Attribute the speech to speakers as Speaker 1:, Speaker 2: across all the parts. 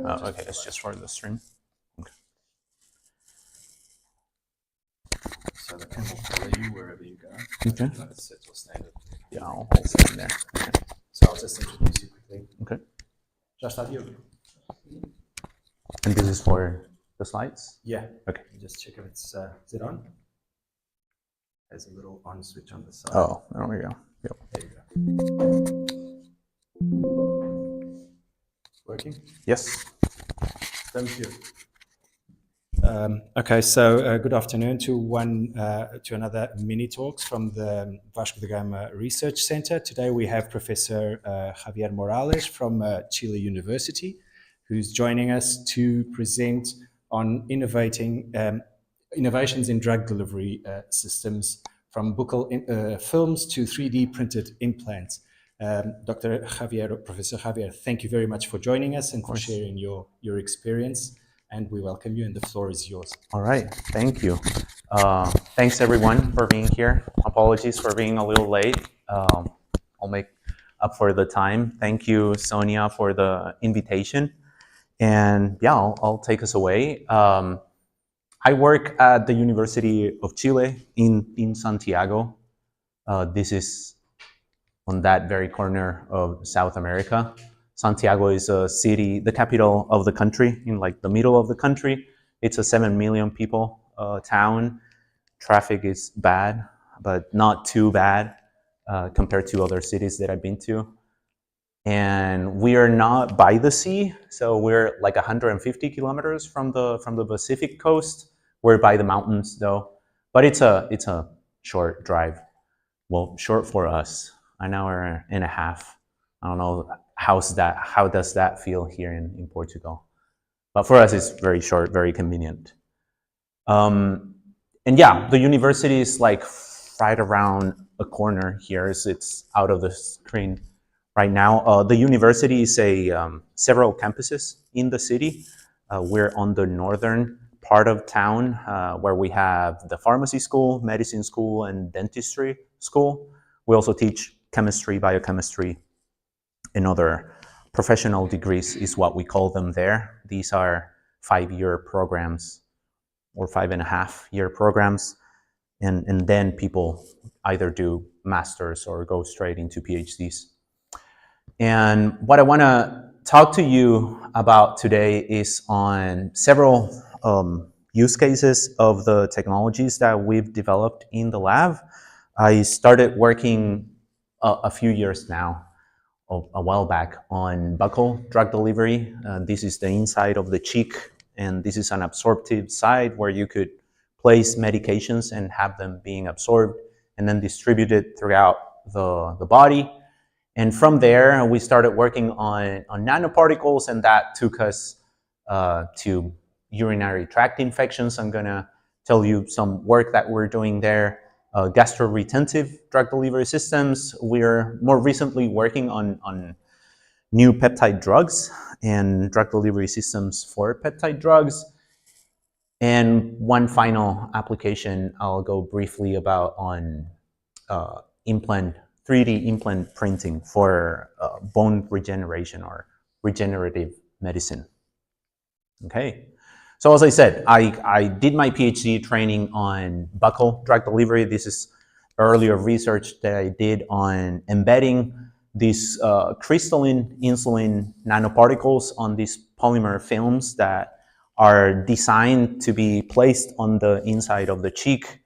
Speaker 1: Okay, it's just for the stream. Okay.
Speaker 2: So the pen will follow you wherever you go.
Speaker 1: Okay.
Speaker 2: Sit or stand.
Speaker 1: Yeah, I'll stand there. Okay.
Speaker 2: So I'll just introduce you quickly.
Speaker 1: Okay.
Speaker 2: Já está viu?
Speaker 1: And this is for the slides?
Speaker 2: Yeah.
Speaker 1: Okay.
Speaker 2: Just check if it's, is it on? There's a little on switch on the side.
Speaker 1: Oh, there we go. Yep.
Speaker 2: There you go. Working?
Speaker 1: Yes.
Speaker 2: Thank you. Okay, so good afternoon to another mini talks from the Vasco da Gama Research Center. Today we have Professor Javier Morales from Chile University, who's joining us to present on innovations in drug delivery systems, from bucal films to 3D printed implants. Professor Javier, thank you very much for joining us and for sharing your experience. And we welcome you, and the floor is yours.
Speaker 1: All right, thank you. Thanks everyone for being here. Apologies for being a little late. I'll make up for the time. Thank you, Sonia, for the invitation. And yeah, I'll take us away. I work at the University of Chile in Santiago. This is on that very corner of South America. Santiago is a city, the capital of the country, in like the middle of the country. It's a 7 million people town. Traffic is bad, but not too bad compared to other cities that I've been to. And we are not by the sea, so we're like 150 kilometers from the Pacific coast. We're by the mountains though, but it's a short drive. Well, short for us, an hour and a half. I don't know how does that feel here in Portugal, but for us it's very short, very convenient. And yeah, the university is like right around a corner here. It's out of the screen right now. The university is several campuses in the city. We're on the northern part of town where we have the pharmacy school, medicine school, and dentistry school. We also teach chemistry, biochemistry, and other professional degrees is what we call them there. These are 5-year programs or 5.5-year programs. And then people either do masters or go straight into PhDs. And what I want to talk to you about today is on several use cases of the technologies that we've developed in the lab. I started working a few years now, a while back, on buccal drug delivery. This is the inside of the cheek, and this is an absorptive site where you could place medications and have them being absorbed and then distributed throughout the body. And from there, we started working on nanoparticles, and that took us to urinary tract infections. I'm gonna tell you some work that we're doing there. Gastro-retentive drug delivery systems. We're more recently working on new peptide drugs and drug delivery systems for peptide drugs. And one final application I'll go briefly about on 3D implant printing for bone regeneration or regenerative medicine. Okay. So as I said, I did my PhD training on buccal drug delivery. This is earlier research that I did on embedding these crystalline insulin nanoparticles on these polymer films that are designed to be placed on the inside of the cheek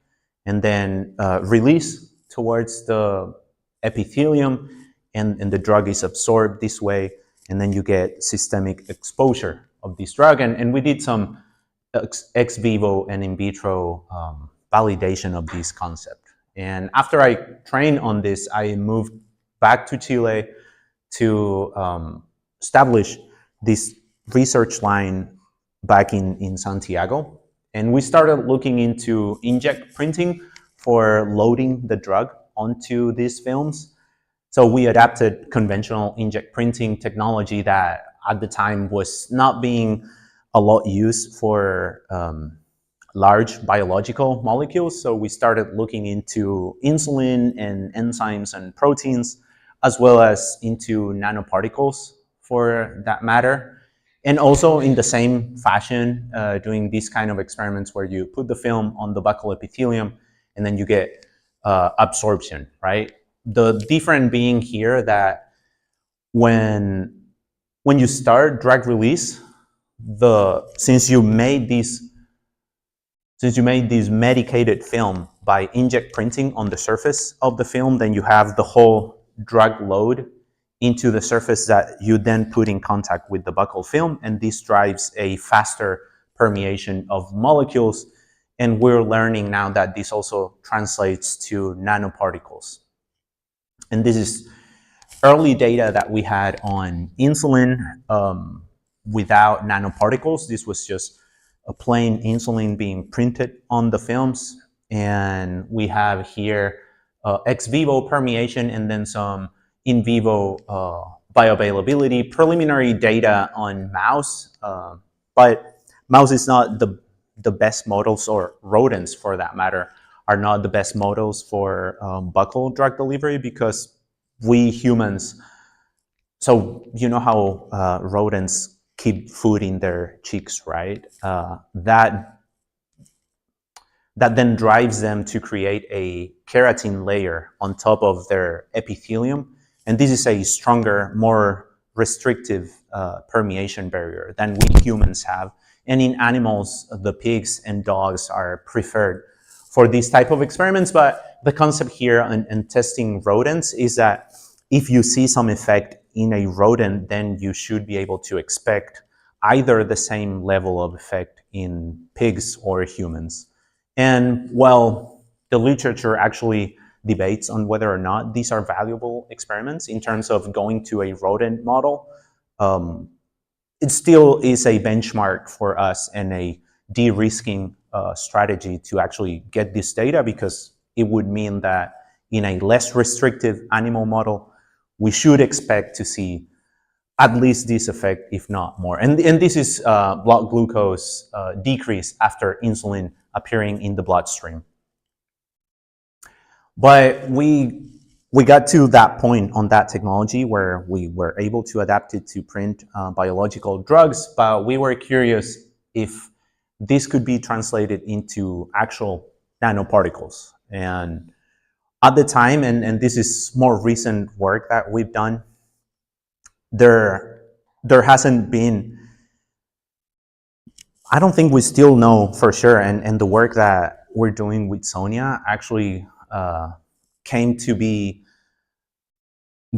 Speaker 1: and then released towards the epithelium, and the drug is absorbed this way, and then you get systemic exposure of this drug. And we did some ex vivo and in vitro validation of this concept. And after I trained on this, I moved back to Chile to establish this research line back in Santiago. And we started looking into inkjet printing for loading the drug onto these films. So we adapted conventional inkjet printing technology that at the time was not being a lot used for large biological molecules. So we started looking into insulin and enzymes and proteins, as well as into nanoparticles for that matter. And also in the same fashion, doing these kind of experiments where you put the film on the buccal epithelium and then you get absorption, right? The difference being here that when you start drug release, since you made this medicated film by inject printing on the surface of the film, then you have the whole drug load into the surface that you then put in contact with the buccal film, and this drives a faster permeation of molecules. And we're learning now that this also translates to nanoparticles. And this is early data that we had on insulin without nanoparticles. This was just a plain insulin being printed on the films. And we have here ex vivo permeation and then some in vivo bioavailability, preliminary data on mouse, but mouse is not the best models, or rodents for that matter, are not the best models for buccal drug delivery, because we humans, so you know how rodents keep food in their cheeks, right? That then drives them to create a keratin layer on top of their epithelium. And this is a stronger, more restrictive permeation barrier than we humans have. And in animals, the pigs and dogs are preferred for these type of experiments. But the concept here in testing rodents is that if you see some effect in a rodent, then you should be able to expect either the same level of effect in pigs or humans. And well, the literature actually debates on whether or not these are valuable experiments in terms of going to a rodent model. It still is a benchmark for us and a de-risking strategy to actually get this data, because it would mean that in a less restrictive animal model, we should expect to see at least this effect, if not more. And this is blood glucose decrease after insulin appearing in the bloodstream. But we got to that point on that technology where we were able to adapt it to print biological drugs, but we were curious if this could be translated into actual nanoparticles. And at the time, and this is more recent work that we've done, there hasn't been, I don't think we still know for sure, and the work that we're doing with Sonia actually came to be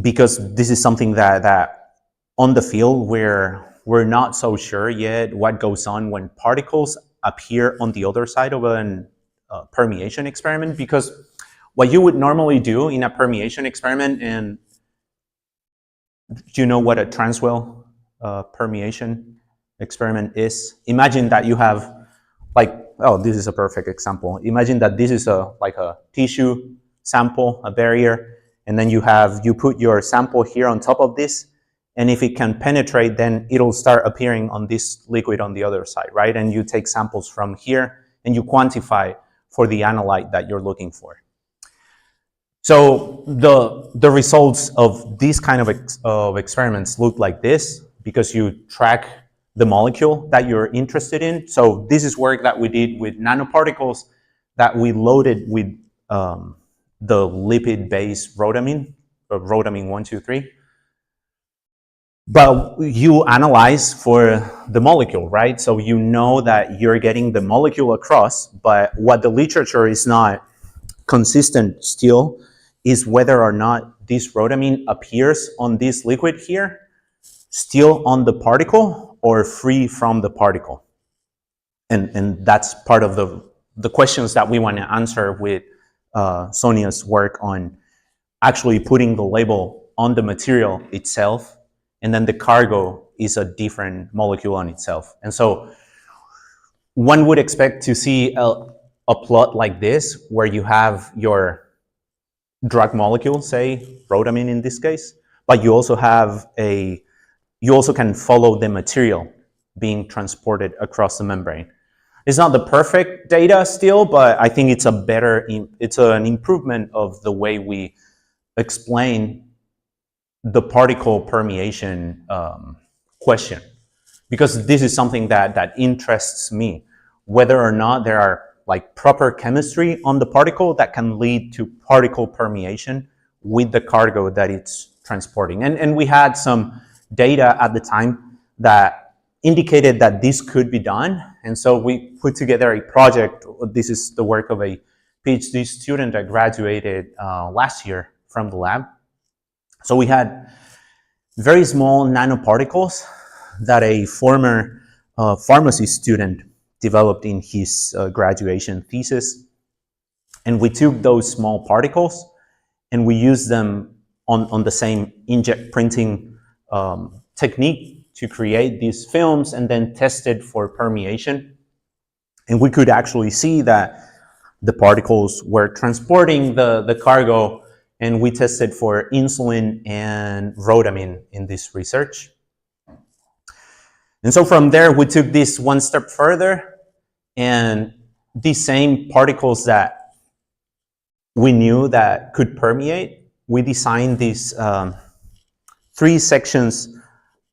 Speaker 1: because this is something that on the field we're not so sure yet what goes on when particles appear on the other side of a permeation experiment. Because what you would normally do in a permeation experiment, and do you know what a transwell permeation experiment is? Imagine that you have, like, oh, this is a perfect example. Imagine that this is like a tissue sample, a barrier, and then you put your sample here on top of this, and if it can penetrate, then it'll start appearing on this liquid on the other side, right? And you take samples from here and you quantify for the analyte that you're looking for. So the results of these kind of experiments look like this, because you track the molecule that you're interested in. So this is work that we did with nanoparticles that we loaded with the lipid-based rhodamine, rhodamine 1,2,3. But you analyze for the molecule, right? So you know that you're getting the molecule across, but what the literature is not consistent still is whether or not this rhodamine appears on this liquid here, still on the particle, or free from the particle. And that's part of the questions that we want to answer with Sonia's work on actually putting the label on the material itself, and then the cargo is a different molecule on itself. And so one would expect to see a plot like this, where you have your drug molecule, say rhodamine in this case, but you also can follow the material being transported across the membrane. It's not the perfect data still, but I think it's an improvement of the way we explain the particle permeation question. because this is something that interests me, whether or not there are like proper chemistry on the particle that can lead to particle permeation with the cargo that it's transporting. And we had some data at the time that indicated that this could be done. And so we put together a project. This is the work of a PhD student that graduated last year from the lab. So we had very small nanoparticles that a former pharmacy student developed in his graduation thesis. And we took those small particles and we used them on the same inkjet printing technique to create these films and then tested for permeation. And we could actually see that the particles were transporting the cargo, and we tested for insulin and rhodamine in this research. And so from there, we took this one step further, and these same particles that we knew that could permeate, we designed these 3 sections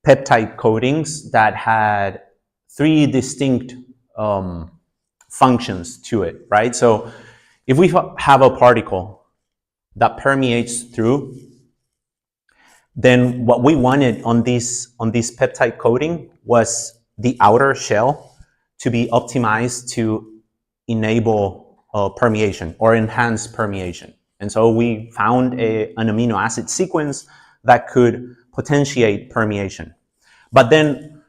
Speaker 1: peptide coatings that had 3 distinct functions to it, right? So if we have a particle that permeates through, then what we wanted on this peptide coating was the outer shell to be optimized to enable permeation or enhance permeation. And so we found an amino acid sequence that could potentiate permeation. But then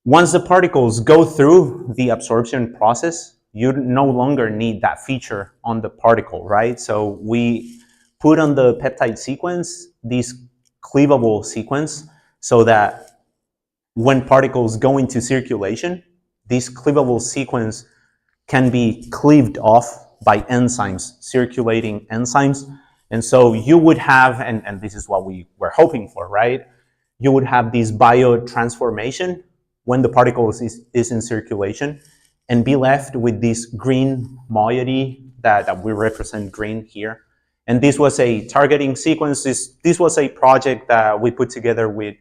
Speaker 1: once the particles go through the absorption process, you no longer need that feature on the particle, right? So we put on the peptide sequence this cleavable sequence so that when particles go into circulation, this cleavable sequence can be cleaved off by enzymes, circulating enzymes. And so you would have, and this is what we were hoping for, right? You would have this biotransformation when the particle is in circulation and be left with this green moiety that we represent green here. And this was a targeting sequence. This was a project that we put together with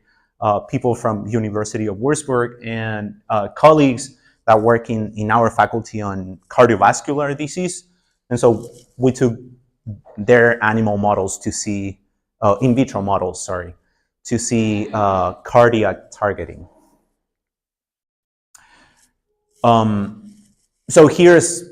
Speaker 1: people from University of Würzburg and colleagues that work in our faculty on cardiovascular disease. And so we took their animal models to see, in vitro models, sorry, to see cardiac targeting. So here's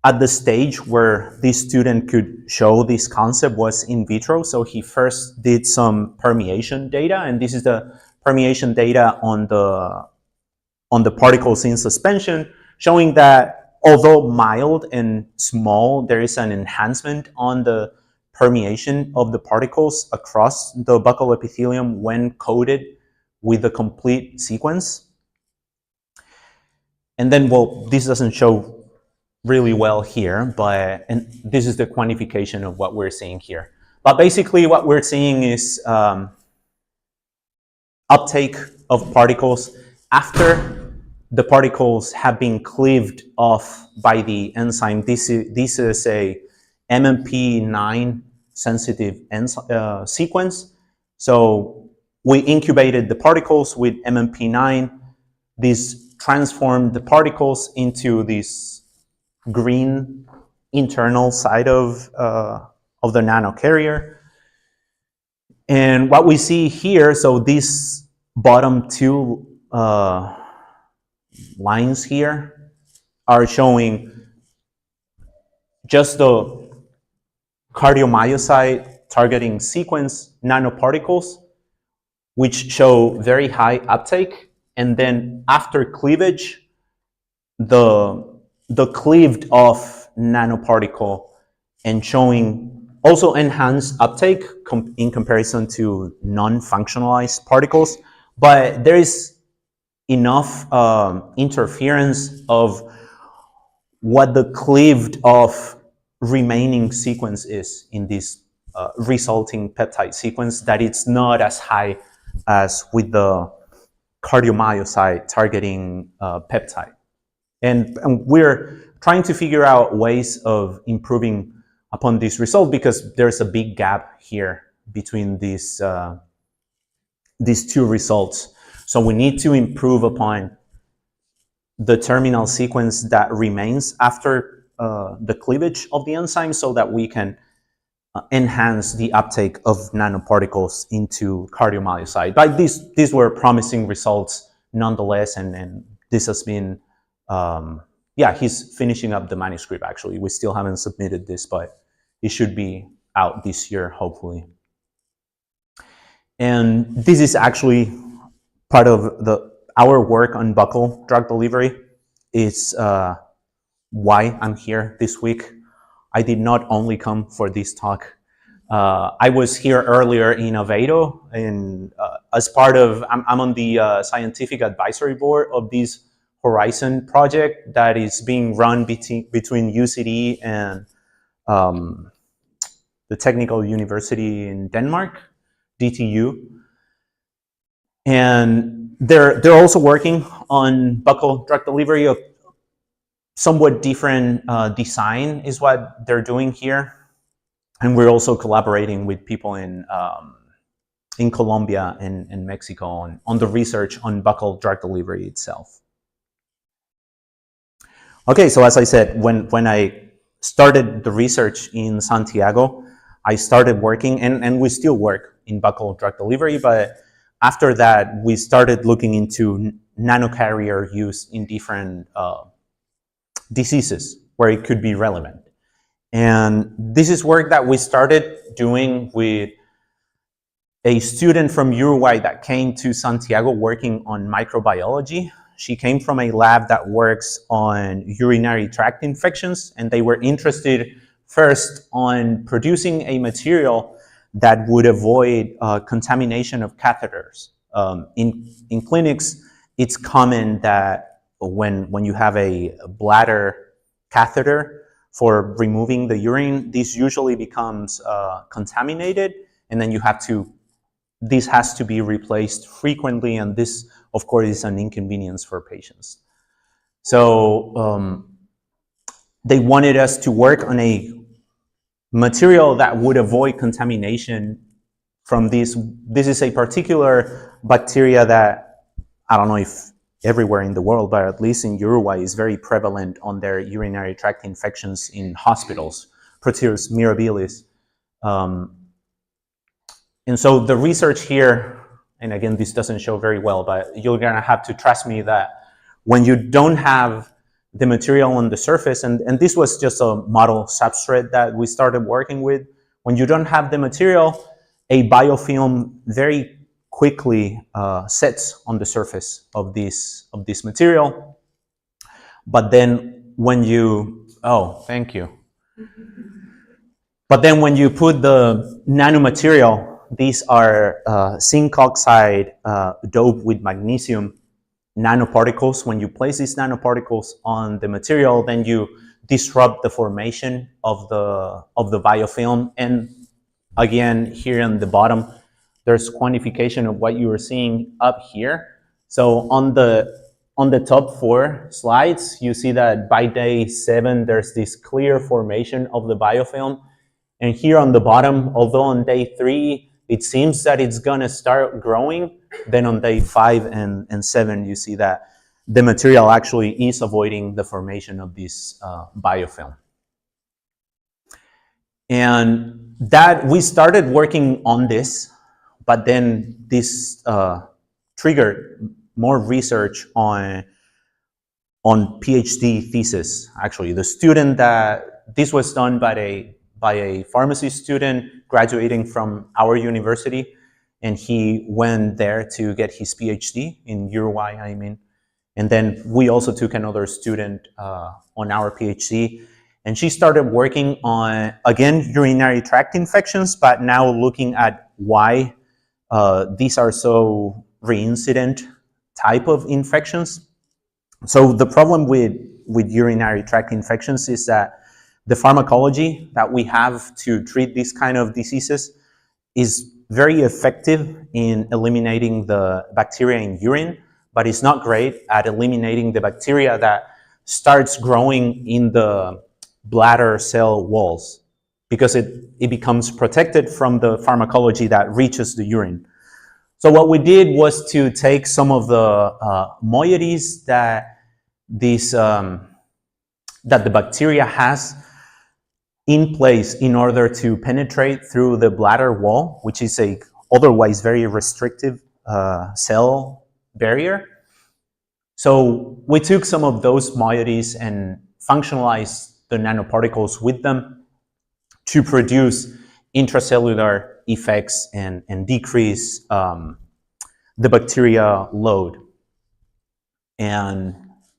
Speaker 1: at the stage where this student could show this concept was in vitro. So he first did some permeation data, and this is the permeation data on the particles in suspension, showing that although mild and small, there is an enhancement on the permeation of the particles across the buccal epithelium when coated with the complete sequence. And then, well, this doesn't show really well here, and this is the quantification of what we're seeing here. But basically what we're seeing is uptake of particles after the particles have been cleaved off by the enzyme. This is a MMP9 sensitive sequence. So we incubated the particles with MMP9. This transformed the particles into this green internal side of the nanocarrier. And what we see here, so these bottom 2 lines here are showing just the cardiomyocyte targeting sequence nanoparticles, which show very high uptake. And then after cleavage, the cleaved off nanoparticle and showing also enhanced uptake in comparison to non-functionalized particles. But there is enough interference of what the cleaved off remaining sequence is in this resulting peptide sequence that it's not as high as with the cardiomyocyte targeting peptide. And we're trying to figure out ways of improving upon this result because there's a big gap here between these 2 results. So we need to improve upon the terminal sequence that remains after the cleavage of the enzyme so that we can enhance the uptake of nanoparticles into cardiomyocyte. But these were promising results nonetheless, and this has been, yeah, he's finishing up the manuscript actually. We still haven't submitted this, but it should be out this year, hopefully. And this is actually part of our work on buccal drug delivery. Is why I'm here this week. I did not only come for this talk. I was here earlier in Innovating, and as part of, I'm on the scientific advisory board of this Horizon project that is being run between UCD and the Technical University in Denmark, DTU. And they're also working on buccal drug delivery. Of somewhat different design is what they're doing here. And we're also collaborating with people in Colombia and Mexico on the research on buccal drug delivery itself. Okay, so as I said, when I started the research in Santiago, I started working, and we still work in buccal drug delivery, but after that, we started looking into nanocarrier use in different diseases where it could be relevant. And this is work that we started doing with a student from Uruguay that came to Santiago working on microbiology. She came from a lab that works on urinary tract infections, and they were interested first on producing a material that would avoid contamination of catheters. In clinics, it's common that when you have a bladder catheter for removing the urine, this usually becomes contaminated, and then this has to be replaced frequently, and this, of course, is an inconvenience for patients. So they wanted us to work on a material that would avoid contamination from this. This is a particular bacteria that, I don't know if everywhere in the world, but at least in Uruguay, is very prevalent on their urinary tract infections in hospitals, Proteus mirabilis. And so the research here, and again, this doesn't show very well, but you're gonna have to trust me that when you don't have the material on the surface, and this was just a model substrate that we started working with, when you don't have the material, a biofilm very quickly sets on the surface of this material. But then when you, oh, thank you. But then when you put the nanomaterial, these are zinc oxide doped with magnesium nanoparticles. When you place these nanoparticles on the material, then you disrupt the formation of the biofilm. And again, here on the bottom, there's quantification of what you are seeing up here. So on the top 4 slides, you see that by day 7, there's this clear formation of the biofilm. And here on the bottom, although on day 3, it seems that it's gonna start growing, then on day 5 and 7, you see that the material actually is avoiding the formation of this biofilm. And that we started working on this, but then this triggered more research on PhD thesis. Actually, the student that this was done by a pharmacy student graduating from our university, and he went there to get his PhD in Uruguay, I mean. And then we also took another student on our PhD, and she started working on, again, urinary tract infections, but now looking at why these are so reincident type of infections. So the problem with urinary tract infections is that the pharmacology that we have to treat these kind of diseases is very effective in eliminating the bacteria in urine, but it's not great at eliminating the bacteria that starts growing in the bladder cell walls, because it becomes protected from the pharmacology that reaches the urine. So what we did was to take some of the moieties that that the bacteria has in place in order to penetrate through the bladder wall, which is a otherwise very restrictive cell barrier. So we took some of those moieties and functionalized the nanoparticles with them to produce intracellular effects and decrease the bacteria load. And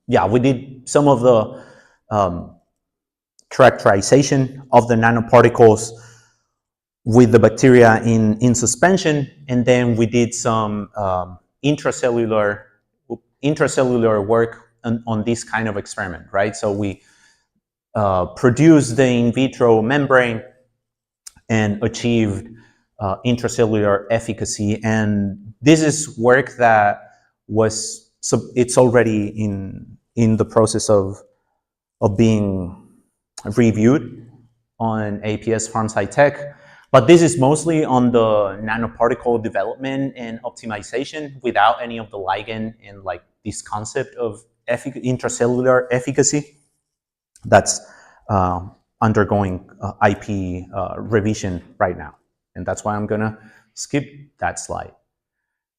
Speaker 1: yeah, we did some of the characterization of the nanoparticles with the bacteria in suspension, and then we did some intracellular work on this kind of experiment, right? So we produced the in vitro membrane and achieved intracellular efficacy. And this is work that was, so it's already in the process of being reviewed on APS PharmSci-Tech. But this is mostly on the nanoparticle development and optimization without any of the ligand and like this concept of intracellular efficacy that's undergoing IP revision right now. And that's why I'm gonna skip that slide.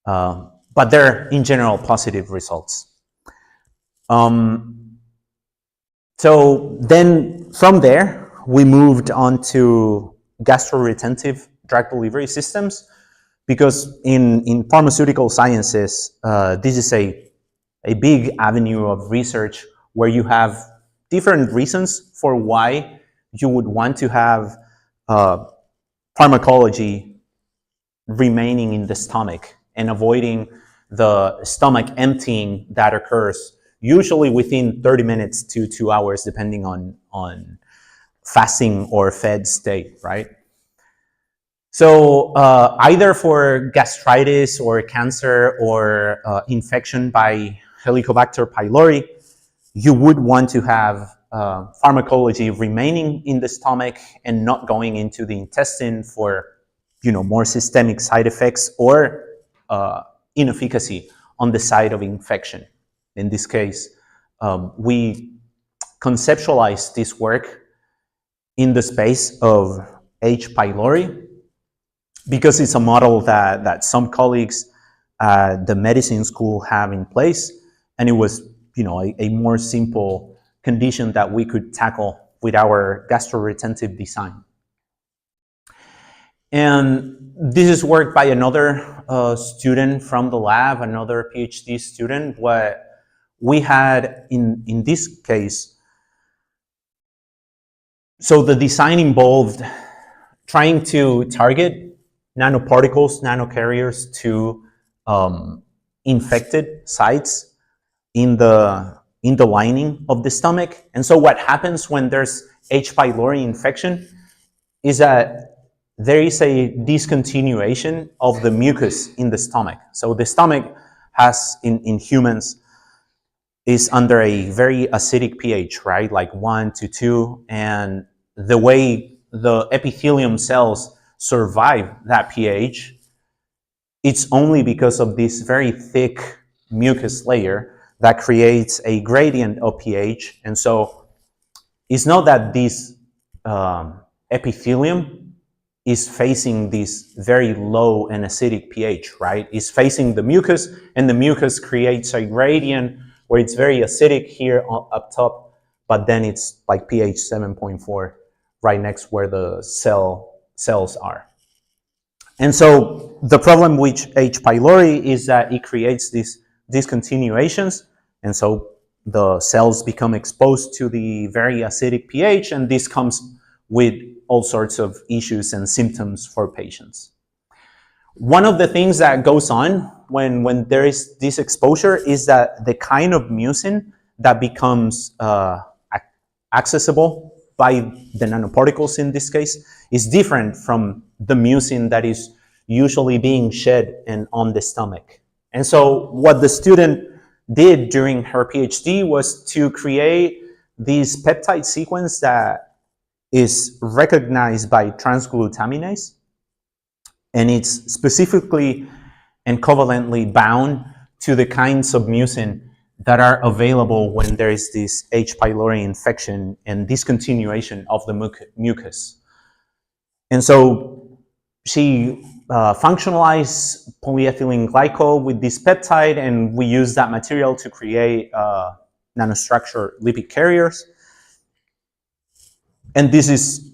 Speaker 1: But they're in general positive results. So then from there, we moved on to gastroretentive drug delivery systems, because in pharmaceutical sciences, this is a big avenue of research where you have different reasons for why you would want to have pharmacology remaining in the stomach and avoiding the stomach emptying that occurs usually within 30 minutes to 2 hours, depending on fasting or fed state, right? So either for gastritis or cancer or infection by Helicobacter pylori, you would want to have pharmacology remaining in the stomach and not going into the intestine for, more systemic side effects or inefficacy on the side of infection. In this case, we conceptualized this work in the space of H. pylori, because it's a model that some colleagues at the medicine school have in place, and it was, a more simple condition that we could tackle with our gastroretentive design. And this is work by another student from the lab, another PhD student. What we had in this case, so the design involved trying to target nanoparticles, nanocarriers to infected sites in the lining of the stomach. And so what happens when there's H. pylori infection is that there is a discontinuation of the mucus in the stomach. So the stomach has, in humans, is under a very acidic pH, right? Like 1 to 2. And the way the epithelium cells survive that pH, it's only because of this very thick mucus layer that creates a gradient of pH. And so it's not that this epithelium is facing this very low and acidic pH, right? It's facing the mucus, and the mucus creates a gradient where it's very acidic here up top, but then it's like pH 7.4 right next where the cells are. And so the problem with H. pylori is that it creates these discontinuations, and so the cells become exposed to the very acidic pH, and this comes with all sorts of issues and symptoms for patients. One of the things that goes on when there is this exposure is that the kind of mucin that becomes accessible by the nanoparticles in this case is different from the mucin that is usually being shed and on the stomach. And so what the student did during her PhD was to create this peptide sequence that is recognized by transglutaminase, and it's specifically and covalently bound to the kinds of mucin that are available when there is this H. pylori infection and discontinuation of the mucus. And so she functionalized polyethylene glycol with this peptide, and we use that material to create nanostructured lipid carriers. And this is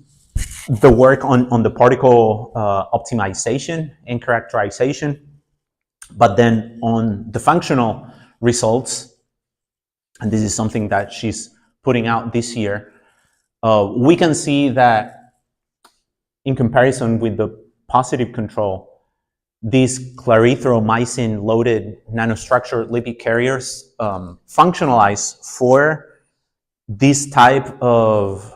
Speaker 1: the work on the particle optimization and characterization. But then on the functional results, and this is something that she's putting out this year, we can see that in comparison with the positive control, these clarithromycin-loaded nanostructured lipid carriers functionalize for this type of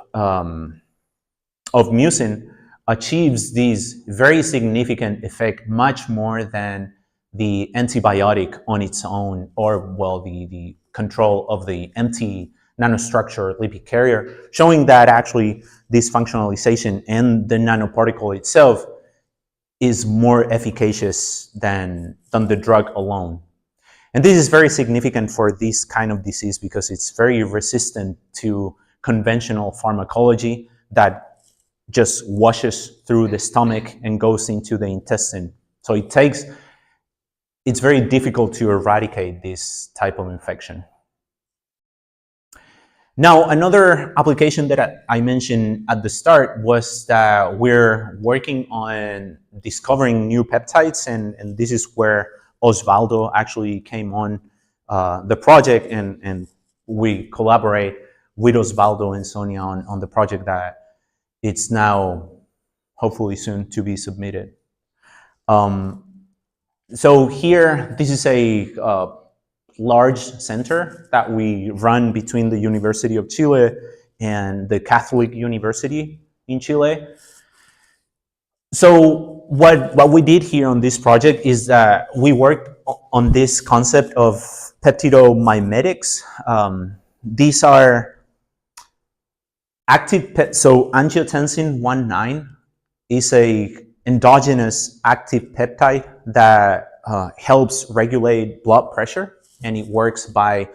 Speaker 1: mucin, achieves this very significant effect, much more than the antibiotic on its own, or well, the control of the empty nanostructure lipid carrier, showing that actually this functionalization and the nanoparticle itself is more efficacious than the drug alone. And this is very significant for this kind of disease because it's very resistant to conventional pharmacology that just washes through the stomach and goes into the intestine. So it's very difficult to eradicate this type of infection. Now, another application that I mentioned at the start was that we're working on discovering new peptides, and this is where Osvaldo actually came on the project, and we collaborate with Osvaldo and Sonia on the project that it's now hopefully soon to be submitted. So here, this is a large center that we run between the University of Chile and the Catholic University in Chile. So what we did here on this project is that we worked on this concept of peptidomimetics. These are active, so angiotensin 1,9 is a endogenous active peptide that helps regulate blood pressure, and it works by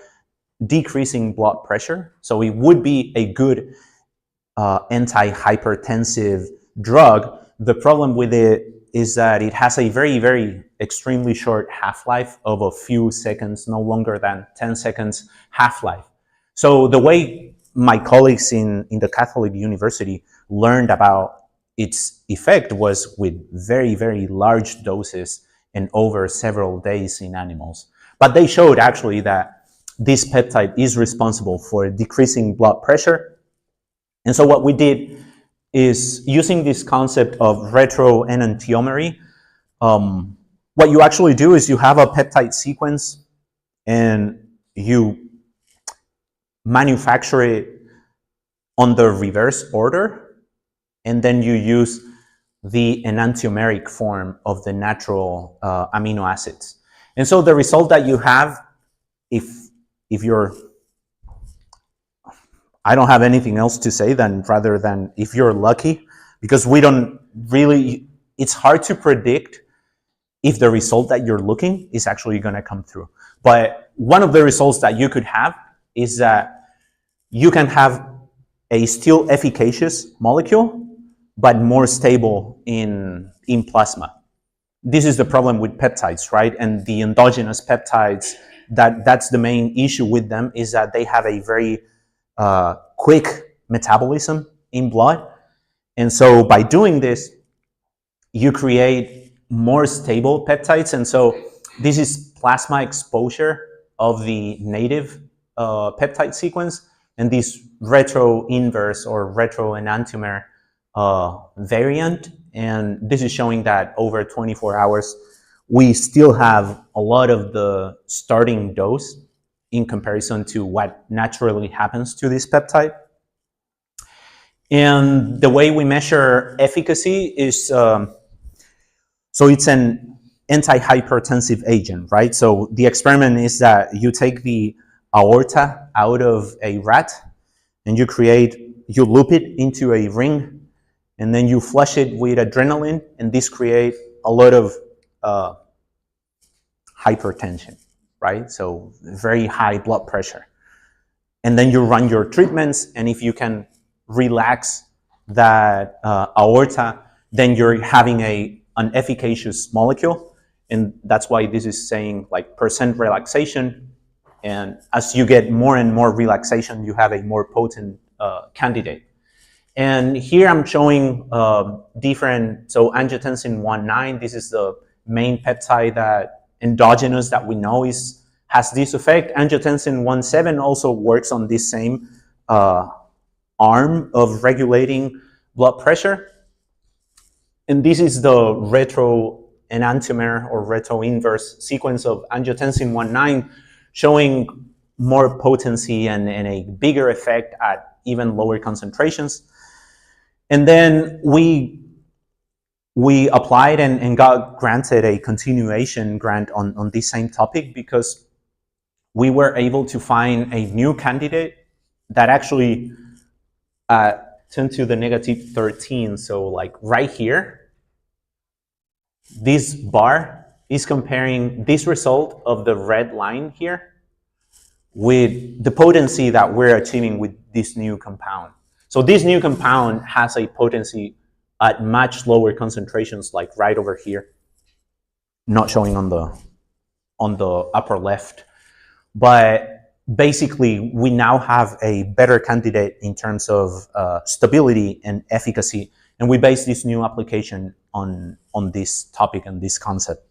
Speaker 1: decreasing blood pressure. So it would be a good antihypertensive drug. The problem with it is that it has a very, very extremely short half-life of a few seconds, no longer than 10 seconds half-life. So the way my colleagues in the Catholic University learned about its effect was with very, very large doses and over several days in animals. But they showed actually that this peptide is responsible for decreasing blood pressure. And so what we did is, using this concept of retroenantiomery, what you actually do is you have a peptide sequence and you manufacture it on the reverse order, and then you use the enantiomeric form of the natural amino acids. And so the result that you have, if you're, I don't have anything else to say rather than if you're lucky, because we don't really, it's hard to predict if the result that you're looking is actually going to come through. But one of the results that you could have is that you can have a still efficacious molecule, but more stable in plasma. This is the problem with peptides, right? And the endogenous peptides, that's the main issue with them, is that they have a very quick metabolism in blood. And so by doing this, you create more stable peptides. And so this is plasma exposure of the native peptide sequence, and this retro-inverse or retroenantiomer variant. And this is showing that over 24 hours, we still have a lot of the starting dose in comparison to what naturally happens to this peptide. And the way we measure efficacy is, so it's an antihypertensive agent, right? So the experiment is that you take the aorta out of a rat and you loop it into a ring, and then you flush it with adrenaline, and this creates a lot of hypertension, right? So very high blood pressure. And then you run your treatments, and if you can relax that aorta, then you're having an efficacious molecule. And that's why this is saying like percent relaxation. And as you get more and more relaxation, you have a more potent candidate. And here I'm showing different, so angiotensin 1,9, this is the main peptide that endogenous that we know has this effect. Angiotensin 1,7 also works on this same arm of regulating blood pressure. And this is the retro enantiomer or retro-inverse sequence of angiotensin 1,9 showing more potency and a bigger effect at even lower concentrations. And then we applied and got granted a continuation grant on this same topic because we were able to find a new candidate that actually 10 to the negative 13, so like right here, this bar is comparing this result of the red line here with the potency that we're achieving with this new compound. So this new compound has a potency at much lower concentrations, like right over here, not showing on the upper left. But basically, we now have a better candidate in terms of stability and efficacy, and we base this new application on this topic and this concept.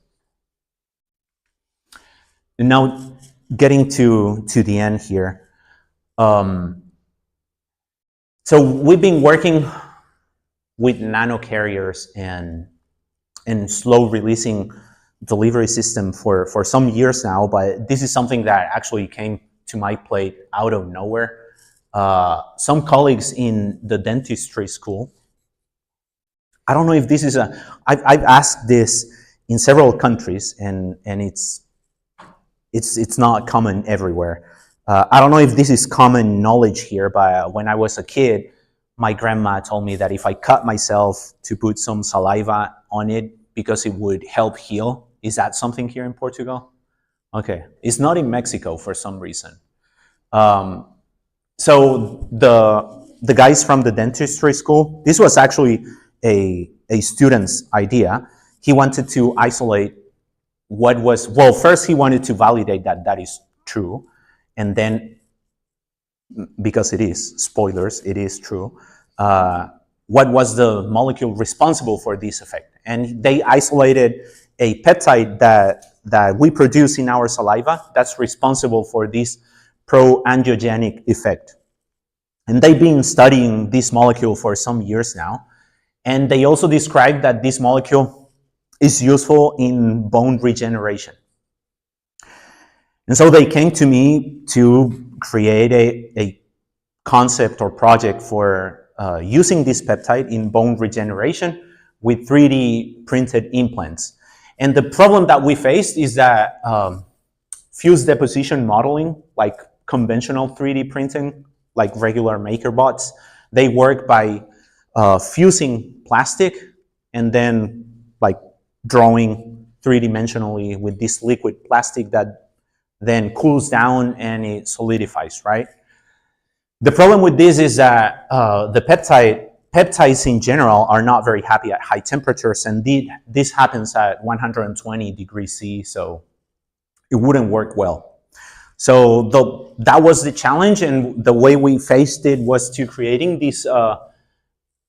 Speaker 1: And now, getting to the end here. So we've been working with nanocarriers and slow releasing delivery system for some years now, but this is something that actually came to my plate out of nowhere. Some colleagues in the dentistry school, I don't know if this is I've asked this in several countries and it's not common everywhere. I don't know if this is common knowledge here, but when I was a kid, my grandma told me that if I cut myself to put some saliva on it because it would help heal. Is that something here in Portugal? Okay, it's not in Mexico for some reason. So the guys from the dentistry school, this was actually a student's idea. He wanted to isolate what was, well, first he wanted to validate that that is true. And then, because it is, spoilers, it is true, what was the molecule responsible for this effect? And they isolated a peptide that we produce in our saliva that's responsible for this pro-angiogenic effect. And they've been studying this molecule for some years now. And they also described that this molecule is useful in bone regeneration. And so they came to me to create a concept or project for using this peptide in bone regeneration with 3D printed implants. And the problem that we faced is that fused deposition modeling, like conventional 3D printing, like regular MakerBots, they work by fusing plastic and then like drawing three-dimensionally with this liquid plastic that then cools down and it solidifies, right? The problem with this is that the peptides in general are not very happy at high temperatures, and this happens at 120 degrees C, so it wouldn't work well. So that was the challenge, and the way we faced it was to creating these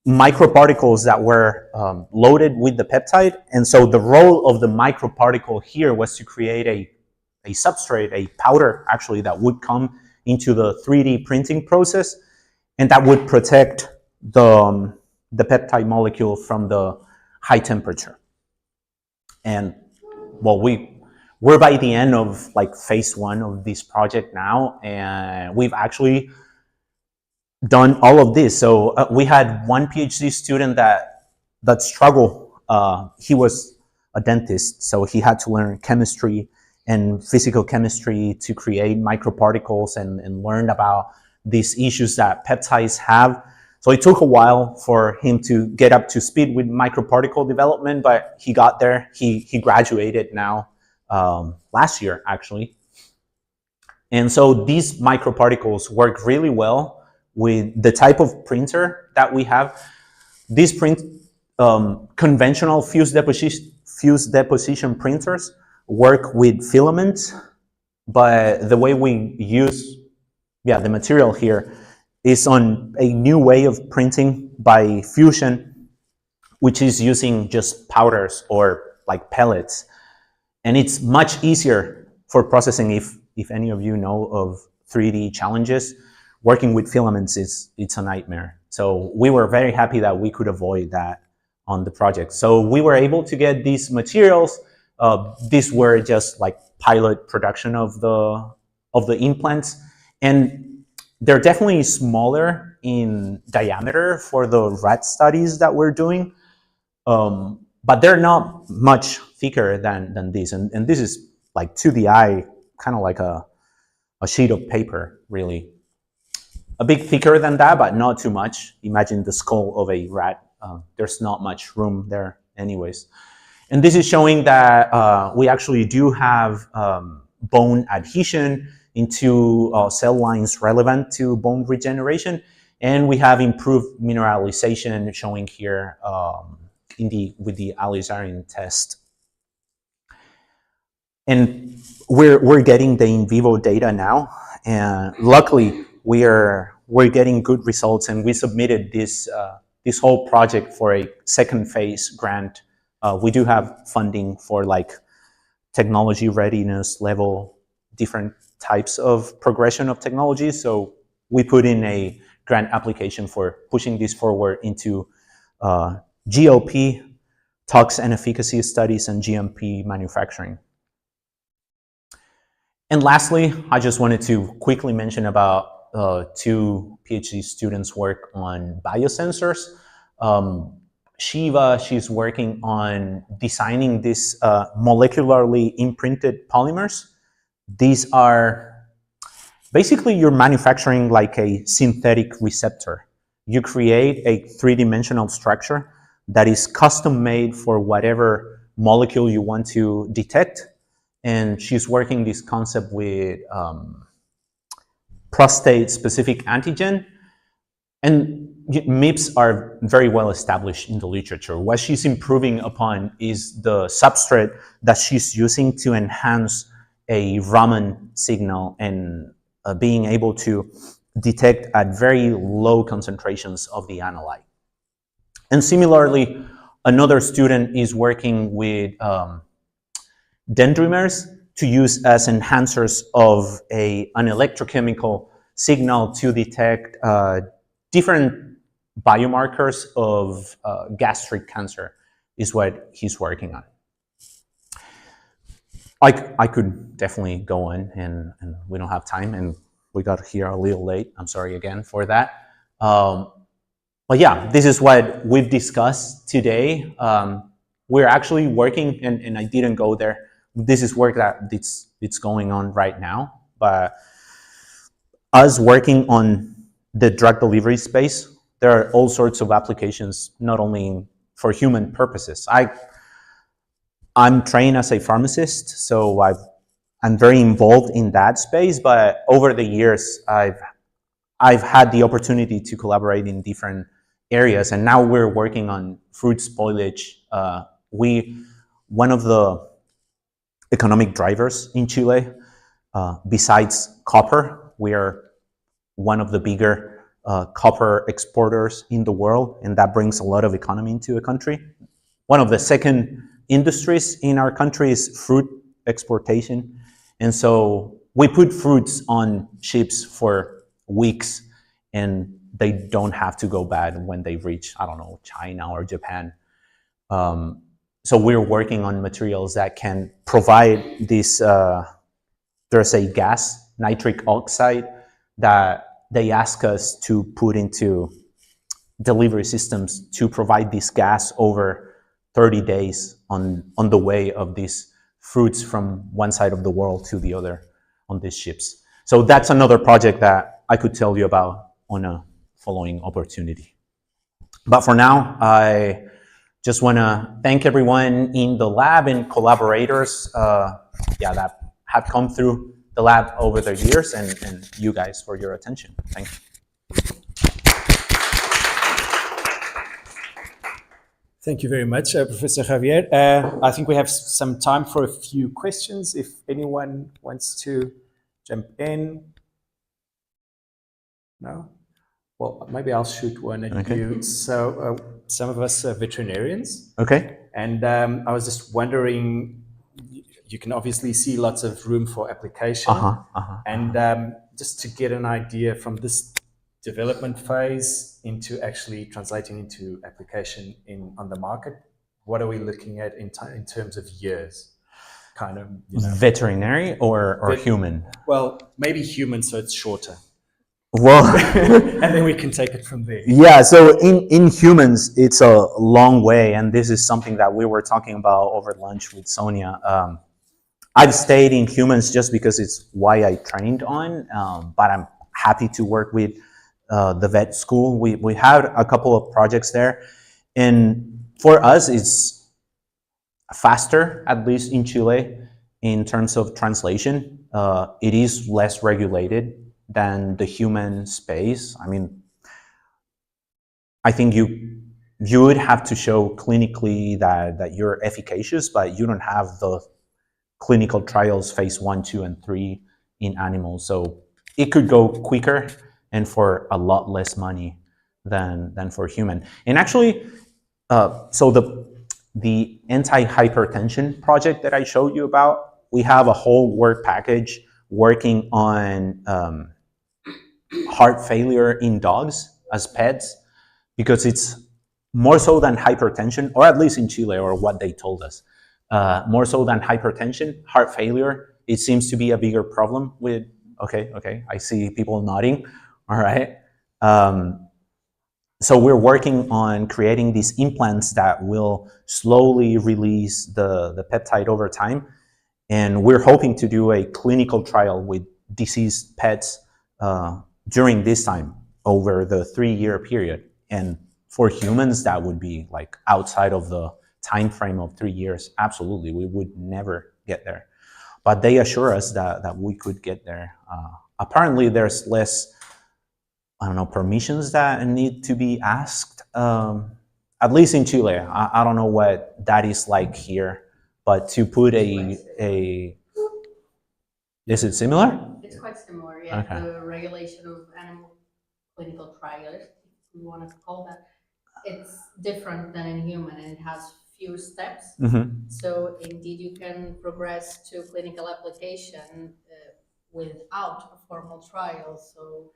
Speaker 1: microparticles that were loaded with the peptide. And so the role of the microparticle here was to create a substrate, a powder actually, that would come into the 3D printing process, and that would protect the peptide molecule from the high temperature. And well, we're by the end of like phase 1 of this project now, and we've actually done all of this. So we had one PhD student that struggled. He was a dentist, so he had to learn chemistry and physical chemistry to create microparticles and learn about these issues that peptides have. So it took a while for him to get up to speed with microparticle development, but he got there. He graduated now last year, actually. And so these microparticles work really well with the type of printer that we have. These conventional fuse deposition printers work with filaments, but the way we use the material here is on a new way of printing by fusion, which is using just powders or like pellets. And it's much easier for processing. If any of you know of 3D challenges, working with filaments it's a nightmare. So we were very happy that we could avoid that on the project. So we were able to get these materials. These were just like pilot production of the implants, and they're definitely smaller in diameter for the rat studies that we're doing, but they're not much thicker than this. And this is like, to the eye, kind of like a sheet of paper, really. A bit thicker than that, but not too much. Imagine the skull of a rat. There's not much room there anyways. And this is showing that we actually do have bone adhesion into cell lines relevant to bone regeneration. And we have improved mineralization showing here with the alizarin test. And we're getting the in vivo data now. And luckily, we're getting good results, and we submitted this whole project for a second phase grant. We do have funding for like technology readiness level, different types of progression of technology. So we put in a grant application for pushing this forward into GLP, tox and efficacy studies, and GMP manufacturing. And lastly, I just wanted to quickly mention about two PhD students' work on biosensors. Shiva, she's working on designing these molecularly imprinted polymers. These are basically, you're manufacturing like a synthetic receptor. You create a three-dimensional structure that is custom made for whatever molecule you want to detect. And she's working this concept with prostate-specific antigen. And MIPS are very well established in the literature. What she's improving upon is the substrate that she's using to enhance a Raman signal and being able to detect at very low concentrations of the analyte. And similarly, another student is working with dendrimers to use as enhancers of an electrochemical signal to detect different biomarkers of gastric cancer, is what he's working on. I could definitely go on, and we don't have time, and we got here a little late. I'm sorry again for that. But yeah, this is what we've discussed today. We're actually working, and I didn't go there. This is work that it's going on right now. But us working on the drug delivery space, there are all sorts of applications, not only for human purposes. I'm trained as a pharmacist, so I'm very involved in that space. But over the years, I've had the opportunity to collaborate in different areas, and now we're working on fruit spoilage. One of the economic drivers in Chile, besides copper, we are one of the bigger copper exporters in the world, and that brings a lot of economy into a country. One of the second industries in our country is fruit exportation. And so we put fruits on ships for weeks, and they don't have to go bad when they reach, I don't know, China or Japan. So we're working on materials that can provide this, there's a gas, nitric oxide, that they ask us to put into delivery systems to provide this gas over 30 days on the way of these fruits from one side of the world to the other on these ships. So that's another project that I could tell you about on a following opportunity. But for now, I just want to thank everyone in the lab and collaborators that have come through the lab over the years, and you guys for your attention. Thank you.
Speaker 2: Thank you very much, Professor Javier. I think we have some time for a few questions. If anyone wants to jump in. No? Well, maybe I'll shoot one at you. So some of us are veterinarians.
Speaker 1: Okay.
Speaker 2: And I was just wondering, you can obviously see lots of room for application. And just to get an idea from this development phase into actually translating into application on the market, what are we looking at in terms of years? Kind of,
Speaker 1: Veterinary or human?
Speaker 2: Well, maybe human, so it's shorter.
Speaker 1: Well,
Speaker 2: and then we can take it from there.
Speaker 1: Yeah, so in humans, it's a long way, and this is something that we were talking about over lunch with Sonia. I've stayed in humans just because it's why I trained on, but I'm happy to work with the vet school. We had a couple of projects there, and for us, it's faster, at least in Chile, in terms of translation. It is less regulated than the human space. I mean, I think you would have to show clinically that you're efficacious, but you don't have the clinical trials phase 1, 2, and 3 in animals. So it could go quicker and for a lot less money than for human. And actually, so the anti-hypertension project that I showed you about, we have a whole work package working on heart failure in dogs as pets, because it's more so than hypertension, or at least in Chile, or what they told us, more so than hypertension, heart failure, it seems to be a bigger problem with, okay, I see people nodding, all right. So we're working on creating these implants that will slowly release the peptide over time, and we're hoping to do a clinical trial with diseased pets during this time, over the 3-year period. And for humans, that would be like outside of the time frame of 3 years. Absolutely, we would never get there. But they assure us that we could get there. Apparently, there's less, permissions that need to be asked, at least in Chile. I don't know what that is like here, but to put is it similar?
Speaker 3: It's quite similar, yeah.
Speaker 1: Okay.
Speaker 3: The regulation of animal clinical trials, if we want to call that, it's different than in human, and it has few steps. So indeed, you can progress to clinical application without a formal trial. So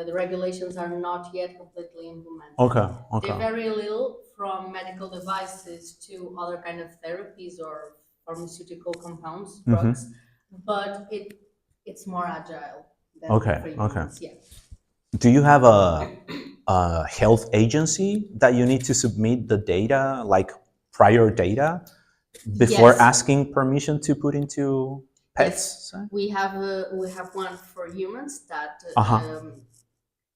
Speaker 3: the regulations are not yet completely implemented.
Speaker 1: Okay.
Speaker 3: They vary a little from medical devices to other kind of therapies or pharmaceutical compounds, drugs, but it's more agile than for humans. Yeah.
Speaker 1: Do you have a health agency that you need to submit the data, like prior data, before asking permission to put into pets?
Speaker 3: Yes. We have one for humans that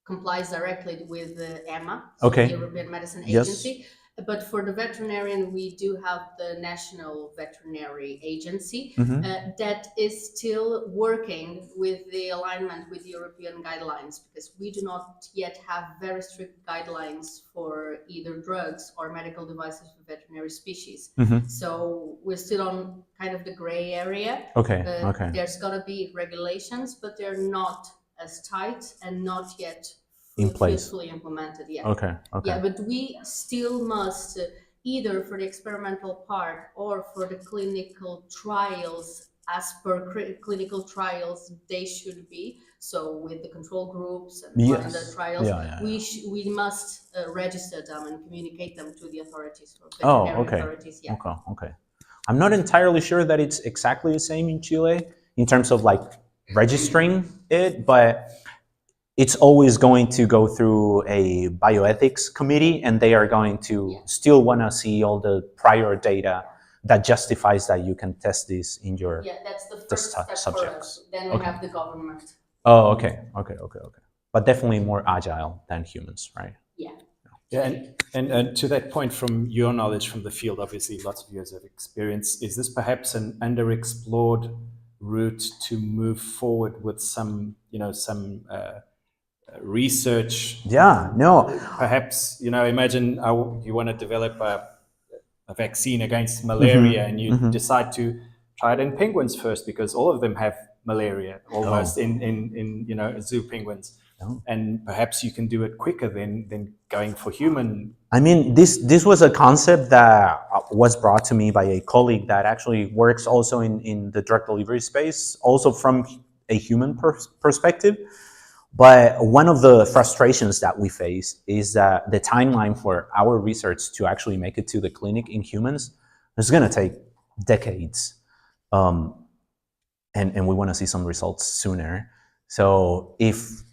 Speaker 3: complies directly with the EMA, so the European Medicine Agency. But for the veterinarian, we do have the National Veterinary Agency that is still working with the alignment with European guidelines, because we do not yet have very strict guidelines for either drugs or medical devices for veterinary species. So we're still on kind of the gray area. There's got to be regulations, but they're not as tight and not yet
Speaker 1: in place,
Speaker 3: fully implemented yet.
Speaker 1: Yeah,
Speaker 3: but we still must either for the experimental part or for the clinical trials, as per clinical trials they should be. So with the control groups and the trials, we must register them and communicate them to the authorities, or veterinary authorities.
Speaker 1: Okay. I'm not entirely sure that it's exactly the same in Chile in terms of like registering it, but it's always going to go through a bioethics committee, and they are going to still want to see all the prior data that justifies that you can test this in your
Speaker 3: that's the first step
Speaker 1: subjects.
Speaker 3: For us. Then we have the government.
Speaker 1: Oh, okay. But definitely more agile than humans, right?
Speaker 3: Yeah.
Speaker 2: Yeah, and to that point, from your knowledge from the field, obviously lots of years of experience, is this perhaps an underexplored route to move forward with some, some research?
Speaker 1: Yeah, no.
Speaker 2: Perhaps, imagine you want to develop a vaccine against malaria, and you decide to try it in penguins first, because all of them have malaria almost in zoo penguins. And perhaps you can do it quicker than going for human.
Speaker 1: I mean, this was a concept that was brought to me by a colleague that actually works also in the drug delivery space, also from a human perspective. But one of the frustrations that we face is that the timeline for our research to actually make it to the clinic in humans is going to take decades. And we want to see some results sooner. So if,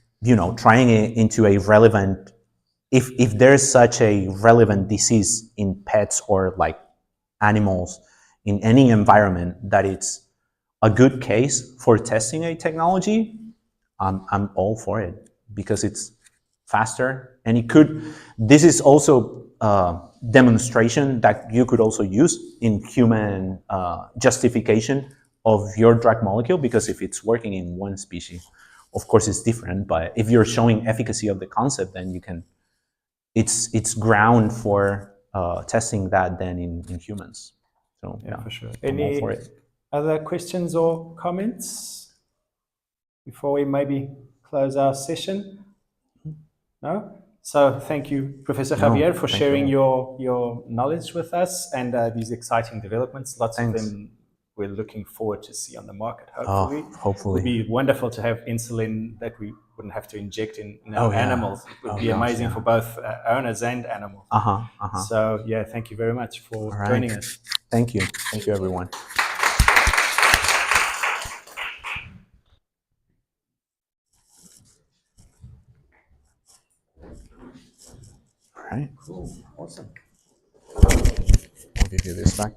Speaker 1: trying it into a relevant, if there's such a relevant disease in pets or like animals in any environment that it's a good case for testing a technology, I'm all for it, because it's faster, and this is also a demonstration that you could also use in human justification of your drug molecule, because if it's working in one species, of course it's different, but if you're showing efficacy of the concept, then you can, it's ground for testing that then in humans. So
Speaker 2: yeah, for sure.
Speaker 1: I'm all
Speaker 2: Any
Speaker 1: for it.
Speaker 2: other questions or comments before we maybe close our session? No? So thank you, Professor Javier, for sharing your knowledge with us and these exciting developments. Lots of them we're looking forward to see on the market, hopefully.
Speaker 1: Hopefully.
Speaker 2: It would be wonderful to have insulin that we wouldn't have to inject in our animals. It would be amazing for both owners and animals. So yeah, thank you very much for joining us.
Speaker 1: Thank you. Thank you, everyone. All right.
Speaker 2: Cool. Awesome.
Speaker 1: I'll give you this back.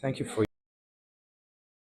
Speaker 2: Thank you for